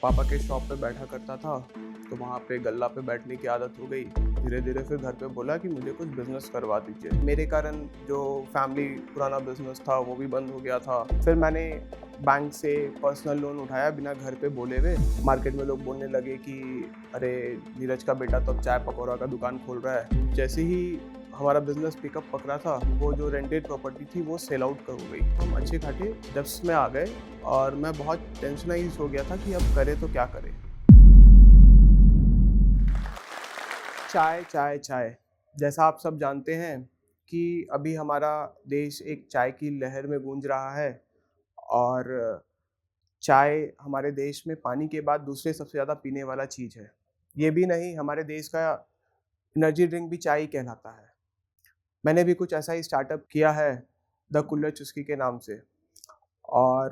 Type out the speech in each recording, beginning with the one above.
पापा के शॉप पे बैठा करता था, तो वहाँ पे गल्ला पे बैठने की आदत हो गई। धीरे-धीरे फिर घर पे बोला कि मुझे कुछ बिज़नेस करवा दीजिए। मेरे कारण जो फैमिली पुराना बिज़नेस था वो भी बंद हो गया था। फिर मैंने बैंक से पर्सनल लोन उठाया बिना घर पे बोले हुए। मार्केट में लोग बोलने लगे कि अरे! नीरज का बेटा तो अब चाय पकौड़ा का दुकान खोल रहा है। जैसे ही हमारा बिज़नेस पिकअप पकड़ा था, वो जो रेंटेड प्रॉपर्टी थी वो सेल आउट हो गई। हम अच्छे खासे डेब्ट्स में आ गए और मैं बहुत टेंशनाइज़ हो गया था कि अब करें तो क्या करें? चाय, चाय, चाय। जैसा आप सब जानते हैं कि अभी हमारा देश एक चाय की लहर में गूंज रहा है और चाय हमारे देश में पानी के बाद दूसरे सबसे ज़्यादा पीने वाला चीज़ है। ये भी नहीं, हमारे देश का एनर्जी ड्रिंक भी चाय ही कहलाता है। मैंने भी कुछ ऐसा ही स्टार्टअप किया है, द कुल्हड़ चुस्की के नाम से। और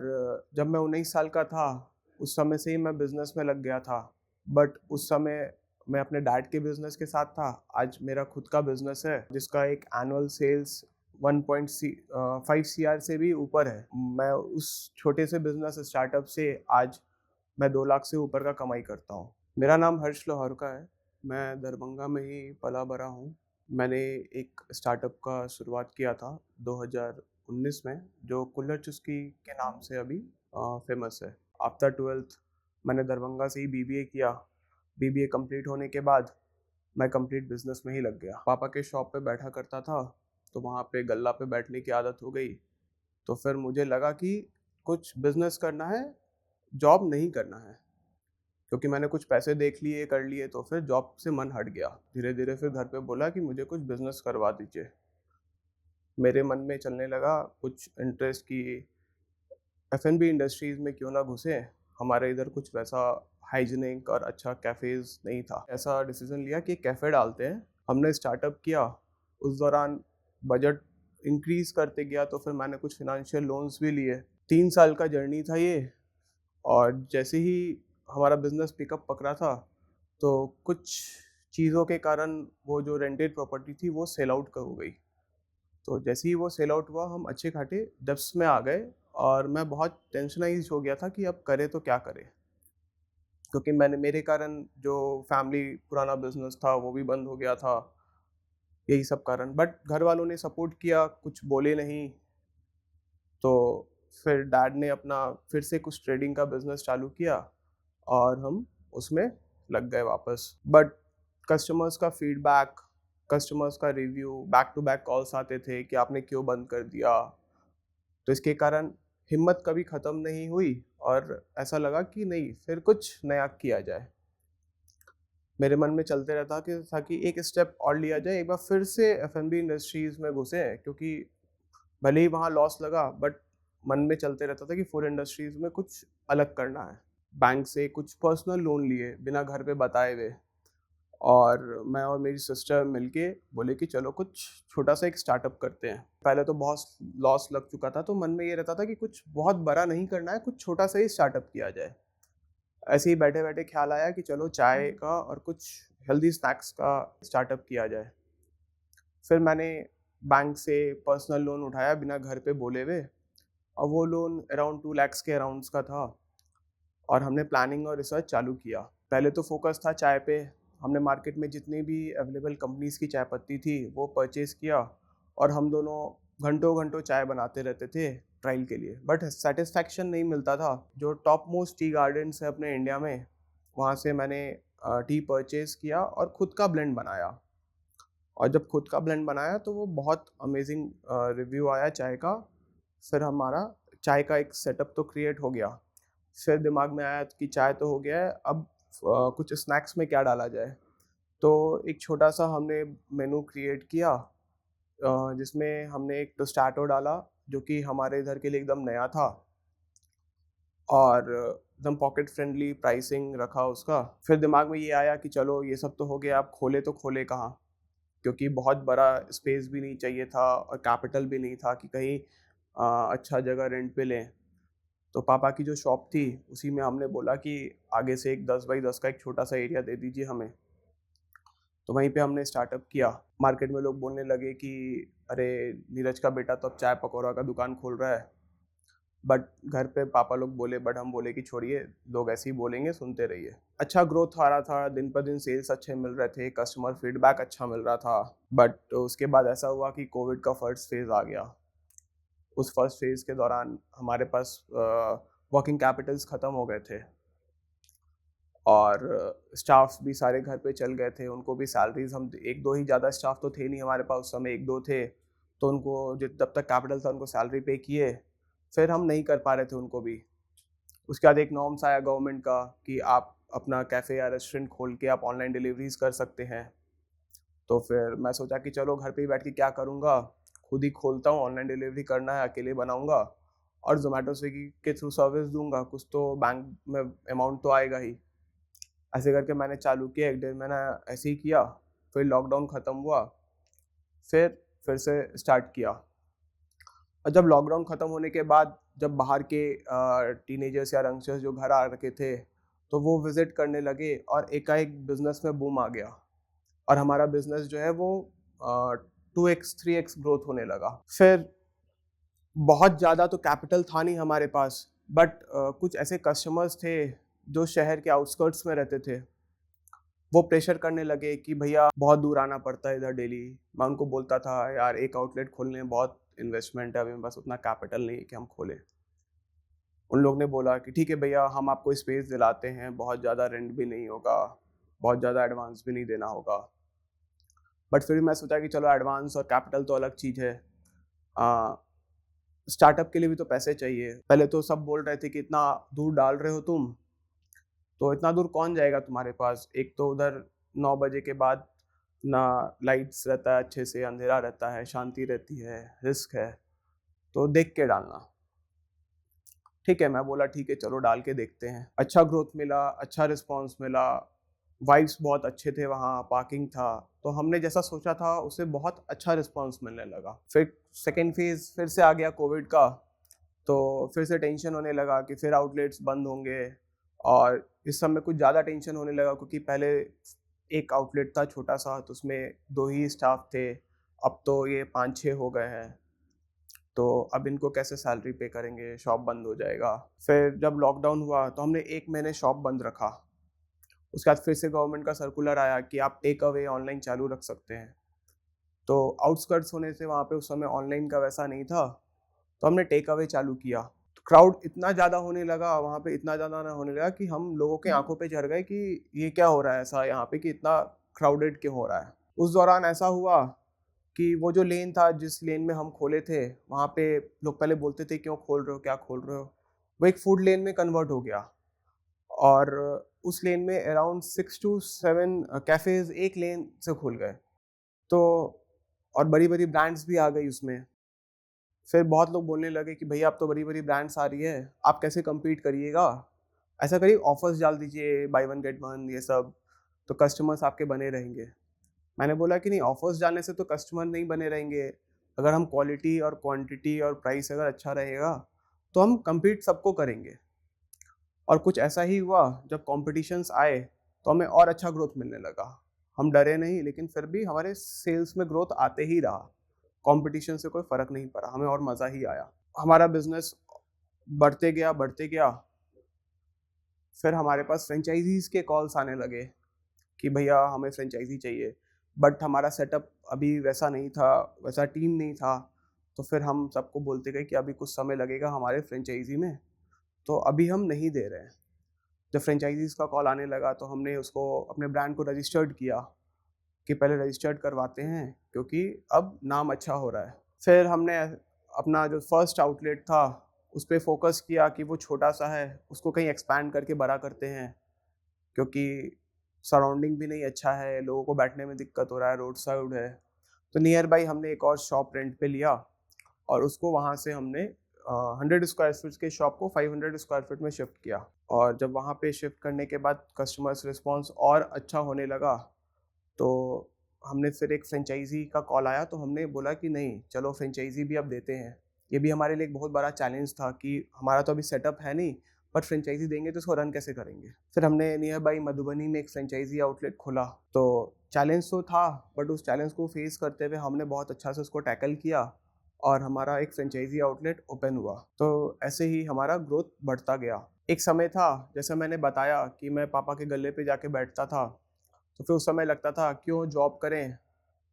जब मैं 19 साल का था, उस समय से ही मैं बिज़नेस में लग गया था। बट उस समय मैं अपने डैड के बिज़नेस के साथ था। आज मेरा खुद का बिज़नेस है, जिसका एक एनुअल सेल्स 5 सीआर से भी ऊपर है। मैं उस छोटे से बिज़नेस स्टार्टअप से आज मैं 2 लाख से ऊपर का कमाई करता हूँ। मेरा नाम हर्ष लोहार का है। मैं दरभंगा में ही पला-बड़ा हूँ। मैंने एक स्टार्टअप का शुरुआत किया था 2019 में, जो कुल्हड़ चुस्की के नाम से अभी फ़ेमस है। आफ्टर 12th मैंने दरभंगा से ही बीबीए किया। बीबीए कंप्लीट होने के बाद मैं कंप्लीट बिज़नेस में ही लग गया। पापा के शॉप पे बैठा करता था, तो वहाँ पे गल्ला पे बैठने की आदत हो गई। तो फिर मुझे लगा कि कुछ बिज़नेस करना है, जॉब नहीं करना है। क्योंकि मैंने कुछ पैसे देख लिए, कर लिए, तो फिर जॉब से मन हट गया। धीरे-धीरे फिर घर पे बोला कि मुझे कुछ बिज़नेस करवा दीजिए। मेरे मन में चलने लगा कुछ इंटरेस्ट कि एफ-एन-बी इंडस्ट्रीज़ में क्यों ना घुसें। हमारे इधर कुछ वैसा हाइजीनिक और अच्छा कैफ़ेज़ नहीं था। ऐसा डिसीज़न लिया कि कैफ़े डालते हैं। हमने स्टार्टअप किया, उस दौरान बजट इंक्रीज़ करते गया, तो फिर मैंने कुछ फ़ाइनेंशियल लोन्स भी लिए। 3 साल का जर्नी था ये। और जैसे ही हमारा बिज़नेस पिकअप पकड़ा था, तो कुछ चीज़ों के कारण वो जो रेंटेड प्रॉपर्टी थी वो सेल आउट हो गई। तो जैसे ही वो सेल आउट हुआ, हम अच्छे खासे डेब्ट्स में आ गए और मैं बहुत टेंशनाइज़ हो गया था कि अब करें तो क्या करें? क्योंकि मेरे कारण जो फैमिली पुराना बिज़नेस था वो भी बंद हो गया था, यही सब कारण। बट घर वालों ने सपोर्ट किया, कुछ बोले नहीं। तो फिर डैड ने अपना फिर से कुछ ट्रेडिंग का बिज़नेस चालू किया और हम उसमें लग गए वापस। बट कस्टमर्स का फीडबैक, कस्टमर्स का review, back to back calls आते थे कि आपने क्यों बंद कर दिया? तो इसके कारण हिम्मत कभी ख़त्म नहीं हुई और ऐसा लगा कि नहीं, फिर कुछ नया किया जाए। मेरे मन में चलते रहता कि ताकि एक स्टेप और लिया जाए, एक बार फिर से एफ-एन-बी इंडस्ट्रीज़ में घुसें, क्योंकि भले ही वहाँ लॉस लगा, बट मन में चलते रहता था कि फूड इंडस्ट्रीज़ में कुछ अलग करना है। बैंक से कुछ पर्सनल लोन लिए बिना घर पे बताए हुए, और मैं और मेरी सिस्टर मिलके बोले कि चलो कुछ छोटा-सा एक स्टार्टअप करते हैं। पहले तो बहुत लॉस लग चुका था, तो मन में ये रहता था कि कुछ बहुत बड़ा नहीं करना है, कुछ छोटा-सा ही स्टार्टअप किया जाए। ऐसे ही बैठे-बैठे ख़्याल आया कि चलो चाय का और कुछ हेल्दी स्नैक्स का स्टार्टअप किया जाए। फिर मैंने बैंक से पर्सनल लोन उठाया बिना घर पे बोले हुए, और वो लोन अराउंड 2 लैक्स के अराउंड्स का था, और हमने प्लानिंग और रिसर्च चालू किया। पहले तो फ़ोकस था चाय पे। हमने मार्केट में जितनी भी अवेलेबल कंपनीज़ की चाय पत्ती थी वो परचेज़ किया, और हम दोनों घंटों-घंटों चाय बनाते रहते थे ट्रायल के लिए। बट सैटिस्फैक्शन नहीं मिलता था। जो टॉप मोस्ट टी गार्डन्स है अपने इंडिया में, वहाँ से मैंने टी परचेज़ किया और खुद का ब्लेंड बनाया। और जब खुद का ब्लेंड बनाया तो वो बहुत अमेज़िंग रिव्यू आया चाय का। फिर हमारा चाय का एक सेटअप तो क्रिएट हो गया। फिर दिमाग में आया कि चाय तो हो गया है, अब कुछ स्नैक्स में क्या डाला जाए? तो एक छोटा-सा हमने मेनू क्रिएट किया, जिसमें हमने एक टोस्टैटो डाला, जो कि हमारे इधर के लिए एकदम नया था, और एकदम पॉकेट फ्रेंडली प्राइसिंग रखा उसका। फिर दिमाग में ये आया कि चलो ये सब तो हो गया, अब तो खोले कहाँ? क्योंकि बहुत बड़ा स्पेस भी नहीं चाहिए था और कैपिटल भी नहीं था कि कहीं अच्छा जगह रेंट पे लें। तो पापा की जो शॉप थी, उसी में हमने बोला कि आगे से एक 10 बाई 10 का एक छोटा-सा एरिया दे दीजिए हमें। तो वहीं पे हमने स्टार्टअप किया। मार्केट में लोग बोलने लगे कि अरे! नीरज का बेटा तो अब चाय पकौड़ा का दुकान खोल रहा है। बट घर पे पापा लोग बोले, बट हम बोले कि छोड़िए, लोग ऐसे ही बोलेंगे, सुनते रहिए। अच्छा ग्रोथ आ रहा था, दिन पर दिन सेल्स अच्छे मिल रहे थे, कस्टमर फीडबैक अच्छा मिल रहा था। बट उसके बाद ऐसा हुआ कि कोविड का फर्स्ट फेज़ आ गया। उस फर्स्ट फेज़ के दौरान हमारे पास वर्किंग कैपिटल्स ख़त्म हो गए थे और स्टाफ्स भी सारे घर पे चल गए थे, उनको भी सैलरीज़, हम 1-2 ही, ज़्यादा स्टाफ तो थे नहीं हमारे पास उस समय, 1-2 थे। तो उनको जब तक कैपिटल था उनको सैलरी पे किए, फिर हम नहीं कर पा रहे थे उनको भी। उसके बाद एक नॉर्म्स आया गवर्नमेंट का कि आप अपना कैफ़े या रेस्टोरेंट खोल के आप ऑनलाइन डिलीवरीज़ कर सकते हैं। तो फिर मैं सोचा कि चलो घर पे ही बैठ के क्या करूँगा, खुद ही खोलता हूँ, ऑनलाइन डिलीवरी करना है, अकेले बनाऊँगा और ज़ोमैटो, स्विगी के थ्रू सर्विस दूँगा, कुछ तो बैंक में अमाउंट तो आएगा ही। ऐसे करके मैंने चालू किया, 1 डेढ़ महीना ऐसे ही किया, फिर लॉकडाउन ख़त्म हुआ, फिर फिर से स्टार्ट किया। और जब लॉकडाउन ख़त्म होने के बाद जब बाहर के टीनेजर्स या यंगस्टर्स जो घर आ रखे थे, तो वो विज़िट करने लगे और एकाएक बिज़नेस में बूम आ गया और हमारा बिज़नेस जो है वो 2x 3x ग्रोथ होने लगा। फिर बहुत ज़्यादा तो कैपिटल था नहीं हमारे पास, बट कुछ ऐसे कस्टमर्स थे जो शहर के आउटस्कर्ट्स में रहते थे। वो प्रेशर करने लगे कि भैया बहुत दूर आना पड़ता है इधर डेली। मैं उनको बोलता था यार एक आउटलेट खोलने में बहुत इन्वेस्टमेंट है, अभी मेरे पास उतना कैपिटल नहीं है कि हम खोलें। उन लोग ने बोला कि ठीक है भैया, हम आपको स्पेस दिलाते हैं, बहुत ज़्यादा रेंट भी नहीं होगा, बहुत ज़्यादा एडवांस भी नहीं देना होगा। बट फिर मैं सोचा कि चलो एडवांस और कैपिटल तो अलग चीज़ है। स्टार्टअप के लिए भी तो पैसे चाहिए। पहले तो सब बोल रहे थे कि इतना दूर डाल रहे हो तुम, तो इतना दूर कौन जाएगा तुम्हारे पास? एक तो उधर 9 बजे के बाद ना लाइट्स रहता है अच्छे से, अंधेरा रहता है, शांति रहती है, रिस्क है, तो देख के डालना। ठीक है, मैं बोला ठीक है चलो डाल के देखते हैं। अच्छा ग्रोथ मिला, अच्छा रिस्पॉन्स मिला, वाइब्स बहुत अच्छे थे वहाँ, पार्किंग था, तो हमने जैसा सोचा था उससे बहुत अच्छा रिस्पॉन्स मिलने लगा। फिर सेकंड फेज़ फिर से आ गया कोविड का, तो फिर से टेंशन होने लगा कि फिर आउटलेट्स बंद होंगे और इस समय कुछ ज़्यादा टेंशन होने लगा क्योंकि पहले एक आउटलेट था छोटा-सा, तो उसमें 2 ही स्टाफ थे, अब तो ये 5-6 हो गए हैं। तो अब इनको कैसे सैलरी पे करेंगे, शॉप बंद हो जाएगा। फिर जब लॉकडाउन हुआ तो हमने 1 महीने शॉप बंद रखा। उसके बाद फिर से गवर्नमेंट का सर्कुलर आया कि आप टेक अवे ऑनलाइन चालू रख सकते हैं। तो आउटस्कर्ट्स होने से वहाँ पे उस समय ऑनलाइन का वैसा नहीं था, तो हमने टेक अवे चालू किया। तो क्राउड इतना ज़्यादा होने लगा वहाँ पे, इतना ज़्यादा ना होने लगा कि हम लोगों की आँखों पे चढ़ गए कि ये क्या हो रहा है ऐसा यहाँ पे कि इतना क्राउडेड क्यों हो रहा है। उस दौरान ऐसा हुआ कि वो जो लेन था जिस लेन में हम खोले थे, वहाँ पे लोग पहले बोलते थे क्यों खोल रहे हो, क्या खोल रहे हो? वो एक फूड लेन में कन्वर्ट हो गया और उस लेन में अराउंड 6 टू 7 कैफ़ेज़ एक लेन से खुल गए। तो और बड़ी-बड़ी ब्रांड्स भी आ गई उसमें। फिर बहुत लोग बोलने लगे कि भैया अब तो बड़ी-बड़ी ब्रांड्स आ रही है, आप कैसे कम्पीट करिएगा? ऐसा करिए ऑफ़र्स डाल दीजिए, बाय वन गेट वन ये सब, तो कस्टमर्स आपके बने रहेंगे। मैंने बोला कि नहीं, ऑफ़र्स डालने से तो कस्टमर नहीं बने रहेंगे। अगर हम क्वालिटी और क्वांटिटी और प्राइस अगर अच्छा रहेगा, तो हम कम्पीट सबको करेंगे। और कुछ ऐसा ही हुआ, जब कॉम्पिटिशन्स आए, तो हमें और अच्छा ग्रोथ मिलने लगा। हम डरे नहीं, लेकिन फिर भी हमारे सेल्स में ग्रोथ आते ही रहा। कॉम्पिटिशन से कोई फ़र्क नहीं पड़ा, हमें और मज़ा ही आया। हमारा बिज़नेस बढ़ते गया, फिर हमारे पास फ्रेंचाइज़ीज़ के कॉल्स आने लगे कि भैया हमें फ्रेंचाइज़ी चाहिए। बट हमारा सेटअप अभी वैसा नहीं था, वैसा टीम नहीं था, तो फिर हम सबको बोलते गए कि अभी कुछ समय लगेगा हमारे फ्रेंचाइज़ी में, तो अभी हम नहीं दे रहे हैं। जब फ्रेंचाइज़ीज़ का कॉल आने लगा तो हमने उसको अपने ब्रांड को रजिस्टर्ड किया कि पहले रजिस्टर्ड करवाते हैं क्योंकि अब नाम अच्छा हो रहा है। फिर हमने अपना जो फर्स्ट आउटलेट था उस पे फ़ोकस किया कि वो छोटा-सा है, उसको कहीं एक्सपैंड करके बड़ा करते हैं क्योंकि सराउंडिंग भी नहीं अच्छा है, लोगों को बैठने में दिक्कत हो रहा है, रोड साइड है। तो नियर बाय हमने एक और शॉप रेंट पे लिया और उसको वहाँ से हमने 100 स्क्वायर फीट के शॉप को 500 स्क्वायर फीट में शिफ्ट किया। और जब वहाँ पे शिफ्ट करने के बाद कस्टमर्स रिस्पॉन्स और अच्छा होने लगा, तो हमने फिर एक फ्रेंचाइज़ी का कॉल आया, तो हमने बोला कि नहीं, चलो फ्रेंचाइज़ी भी अब देते हैं। ये भी हमारे लिए एक बहुत बड़ा चैलेंज था कि हमारा तो अभी सेटअप है नहीं, बट फ्रेंचाइज़ी देंगे तो उसको रन कैसे करेंगे? फिर हमने नियर बाय मधुबनी में एक फ्रेंचाइज़ी आउटलेट खोला। तो चैलेंज तो था, बट उस चैलेंज को फेस करते हुए हमने बहुत अच्छा से उसको टैकल किया और हमारा एक फ्रेंचाइजी आउटलेट ओपन हुआ। तो ऐसे ही हमारा ग्रोथ बढ़ता गया। एक समय था, जैसे मैंने बताया कि मैं पापा के गले पे जाके बैठता था, तो फिर उस समय लगता था क्यों जॉब करें,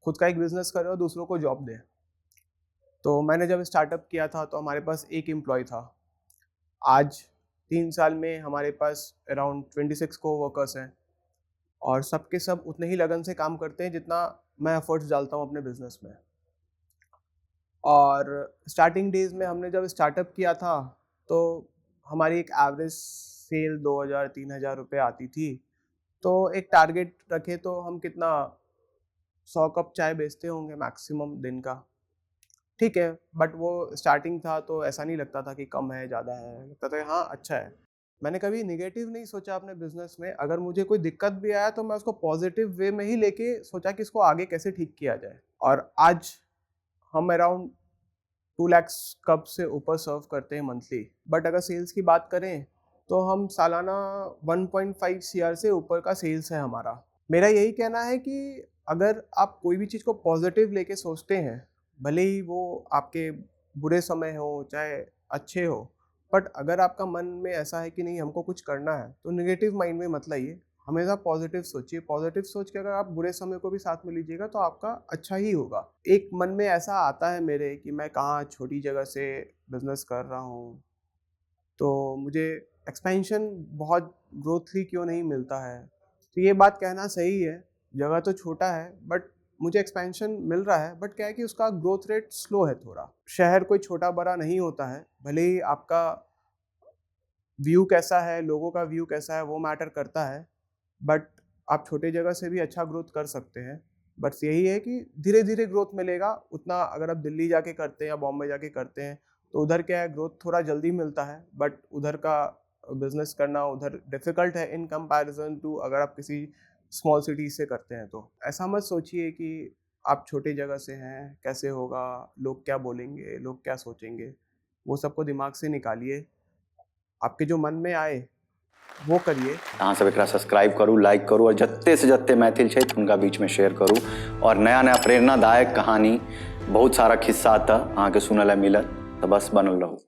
खुद का एक बिज़नेस करें और दूसरों को जॉब दें। तो मैंने जब स्टार्टअप किया था तो हमारे पास एक एम्प्लॉय था। आज 3 साल में हमारे पास अराउंड 26 कोवर्कर्स हैं और सब के सब उतने ही लगन से काम करते हैं जितना मैं एफर्ट्स डालता हूँ अपने बिज़नेस में। और स्टार्टिंग डेज़ में हमने जब स्टार्टअप किया था तो हमारी एक एवरेज सेल 2000-3000 रुपए आती थी। तो एक टारगेट रखे तो हम कितना 100 कप चाय बेचते होंगे मैक्सिमम दिन का। ठीक है, बट वो स्टार्टिंग था तो ऐसा नहीं लगता था कि कम है, ज़्यादा है, लगता था कि हाँ, अच्छा है। मैंने कभी नेगेटिव नहीं सोचा अपने बिज़नेस में। अगर मुझे कोई दिक्कत भी आया तो मैं उसको पॉजिटिव वे में ही लेके सोचा कि इसको आगे कैसे ठीक किया जाए। और आज हम अराउंड 2 लाख कप से ऊपर सर्व करते हैं मंथली। बट अगर सेल्स की बात करें तो हम सालाना 1.5 सीआर से ऊपर का सेल्स है हमारा। मेरा यही कहना है कि अगर आप कोई भी चीज़ को पॉजिटिव लेके सोचते हैं, भले ही वो आपके बुरे समय हो चाहे अच्छे हो, बट अगर आपका मन में ऐसा है कि नहीं हमको कुछ करना है तो नेगेटिव माइंड में मत लाइए, हमेशा पॉजिटिव सोचिए। पॉजिटिव सोच के अगर आप बुरे समय को भी साथ में लीजिएगा तो आपका अच्छा ही होगा। एक मन में ऐसा आता है मेरे कि मैं कहाँ छोटी जगह से बिजनेस कर रहा हूँ, तो मुझे एक्सपेंशन बहुत ग्रोथली क्यों नहीं मिलता है। तो ये बात कहना सही है, जगह तो छोटा है बट मुझे एक्सपेंशन मिल रहा है, बट क्या है कि उसका ग्रोथ रेट स्लो है थोड़ा। शहर कोई छोटा बड़ा नहीं होता है, भले ही आपका व्यू कैसा है, लोगों का व्यू कैसा है वो मैटर करता है, बट आप छोटे जगह से भी अच्छा ग्रोथ कर सकते हैं। बस यही है कि धीरे-धीरे ग्रोथ मिलेगा, उतना अगर आप दिल्ली जाके करते हैं या बॉम्बे जाके करते हैं, तो उधर क्या है ग्रोथ थोड़ा जल्दी मिलता है, बट उधर का बिज़नेस करना उधर डिफ़िकल्ट है इन कंपैरिज़न टू अगर आप किसी स्मॉल सिटी से करते हैं तो। ऐसा मत सोचिए कि आप छोटी जगह से हैं, कैसे होगा, लोग क्या बोलेंगे, लोग क्या सोचेंगे, वो सबको दिमाग से निकालिए। आपके जो मन में आए वो करिए। अहाँ सब एकरा सब्सक्राइब करू, लाइक करू और जत्ते से जत्ते मैथिल छै उनका बीच में शेयर करू। और नया नया प्रेरणादायक कहानी बहुत सारा खिस्सा अहाँ के सुनल मिलत, तो बस बनल रहू।